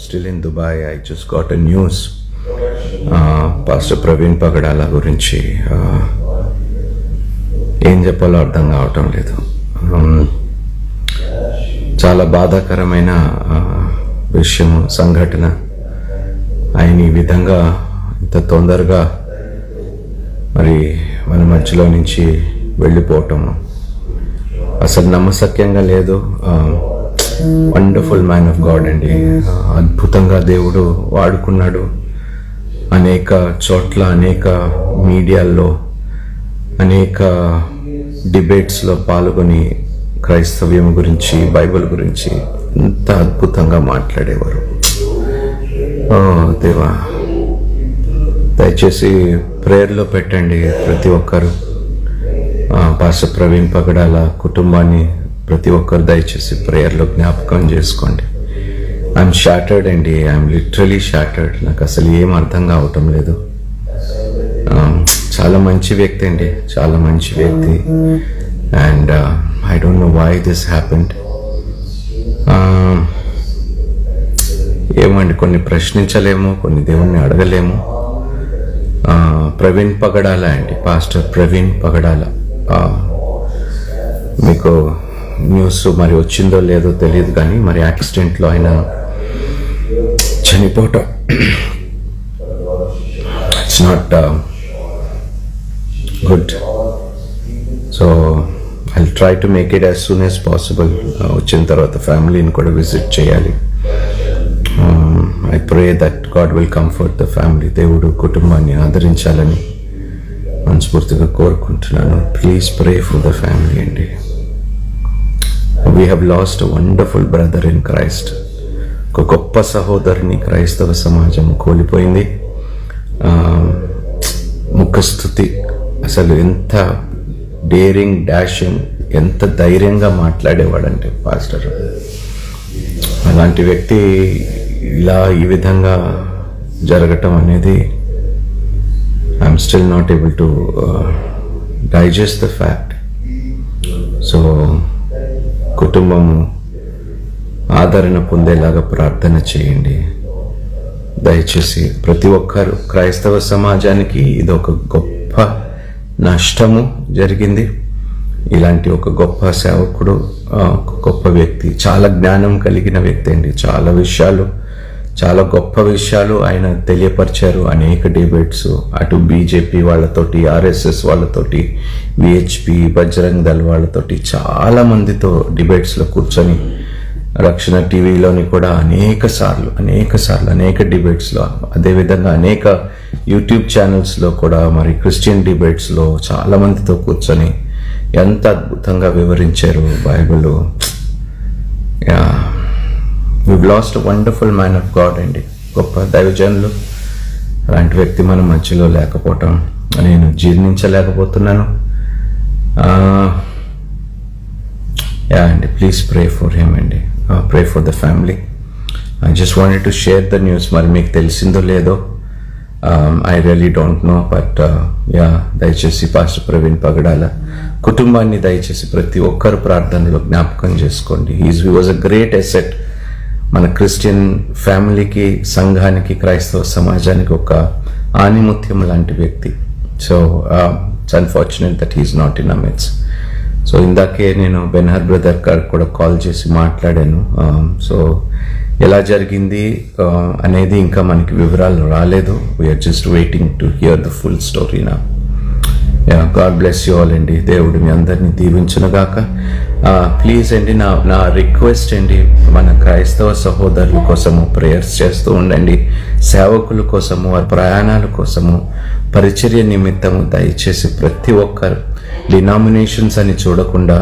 still in Dubai. I just got a news. Pastor Praveen Pagadala గురించి ఏం చెప్పాలో అర్థం కావటం లేదు. చాలా బాధాకరమైన విషయం, సంఘటన. ఆయన ఈ విధంగా ఇంత తొందరగా మరి మన మధ్యలో నుంచి వెళ్ళిపోవటం అసలు నమ్మశక్యంగా లేదు. వండర్ఫుల్ మ్యాన్ ఆఫ్ గాడ్ అండి. అద్భుతంగా దేవుడు వాడుకున్నాడు. అనేక చోట్ల, అనేక మీడియాల్లో, అనేక డిబేట్స్లో పాల్గొని క్రైస్తవ్యం గురించి, బైబిల్ గురించి ఎంత అద్భుతంగా మాట్లాడేవారు. దేవా, దయచేసి ప్రేయర్లో పెట్టండి ప్రతి ఒక్కరు. పాస్టర్ ప్రవీణ్ పగడాల కుటుంబాన్ని ప్రతి ఒక్కరు దయచేసి ప్రేయర్లో జ్ఞాపకం చేసుకోండి. ఐఎమ్ షాటర్డ్ అండి. I'm literally shattered. నాకు అసలు ఏం అర్థం కావటం లేదు. చాలా మంచి వ్యక్తి అండి, చాలా మంచి వ్యక్తి. And I don't know why this happened. ఏమండి, కొన్ని ప్రశ్నించలేము, కొన్ని దేవుణ్ణి అడగలేము. ప్రవీణ్ పగడాల అండి, పాస్టర్ ప్రవీణ్ పగడాల. మీకు న్యూస్ మరి వచ్చిందో లేదో తెలియదు, కానీ మరి యాక్సిడెంట్లో ఆయన చనిపోవటం it's not good. So I try to make it as soon as possible. వచ్చిన తర్వాత ఫ్యామిలీని కూడా విజిట్ చేయాలి. I pray that God will comfort the family. దేవుడు కుటుంబాన్ని ఆదరించాలని మనస్ఫూర్తిగా కోరుకుంటున్నాను. Please pray for the family అండి. We have lost a wonderful brother in Christ. ఒక గొప్ప సహోదరుని క్రైస్తవ సమాజం కోల్పోయింది. ముఖస్థుతి, అసలు ఎంత డేరింగ్, డాషింగ్, ఎంత ధైర్యంగా మాట్లాడేవాడంటే పాస్టర్. అలాంటి వ్యక్తి ఇలా ఈ విధంగా జరగటం అనేది I'm still not able to digest the fact. So కుటుంబము ఆదరణ పొందేలాగా ప్రార్థన చేయండి దయచేసి. ప్రతి ఒక్కరు, క్రైస్తవ సమాజానికి ఇది ఒక గొప్ప నష్టము జరిగింది. ఇలాంటి ఒక గొప్ప సేవకుడు, ఒక గొప్ప వ్యక్తి, చాలా జ్ఞానం కలిగిన వ్యక్తి అండి. చాలా విషయాలు, చాలా గొప్ప విషయాలు ఆయన తెలియపరిచారు. అనేక డిబేట్స్, అటు బీజేపీ వాళ్ళతోటి, ఆర్ఎస్ఎస్ వాళ్ళతోటి, విహెచ్పి, బజరంగ్ దళ్ వాళ్ళతోటి చాలా మందితో డిబేట్స్లో కూర్చొని, రక్షణ టీవీలోని కూడా అనేక సార్లు అనేక డిబేట్స్లో, అదేవిధంగా అనేక యూట్యూబ్ ఛానల్స్లో కూడా మరి క్రిస్టియన్ డిబేట్స్లో చాలా మందితో కూర్చొని ఎంత అద్భుతంగా వివరించారు Bible. we've lost a wonderful man of God అండి, గొప్ప దైవజనులు. అలాంటి వ్యక్తి మన మధ్యలో లేకపోవటం నేను జీర్ణించలేకపోతున్నాను. అండి, ప్లీజ్ ప్రే ఫర్ హిమ్ అండి, pray for the family. I just wanted to share the news. మరి మీకు తెలిసిందో లేదో, I really don't know, but దయచేసి పాస్టర్ ప్రవీణ్ పగడాల కుటుంబాన్ని దయచేసి ప్రతి ఒక్కరు ప్రార్థనలో జ్ఞాపకం చేసుకోండి. He was a great asset మన క్రిస్టియన్ ఫ్యామిలీకి, సంఘానికి, క్రైస్తవ సమాజానికి ఒక ఆణిముత్యం లాంటి వ్యక్తి. So it's unfortunate that he is not in our midst. So ఇందాకే నేను బెన్హర్ బ్రదర్ గారికి కూడా కాల్ చేసి మాట్లాడాను. సో ఎలా జరిగింది అనేది ఇంకా మనకి వివరాలు రాలేదు. We are just waiting to hear the full story నా. గాడ్ బ్లెస్ యూ ఆల్ అండి. దేవుడు మీ అందరినీ దీవించునుగాక. ప్లీజ్ అండి, నా రిక్వెస్ట్ అండి, మన క్రైస్తవ సహోదరుల కోసము ప్రేయర్స్ చేస్తూ ఉండండి. సేవకుల కోసము, వారి ప్రయాణాల కోసము, పరిచర్య నిమిత్తము దయచేసి ప్రతి ఒక్కరు డినామినేషన్స్ అని చూడకుండా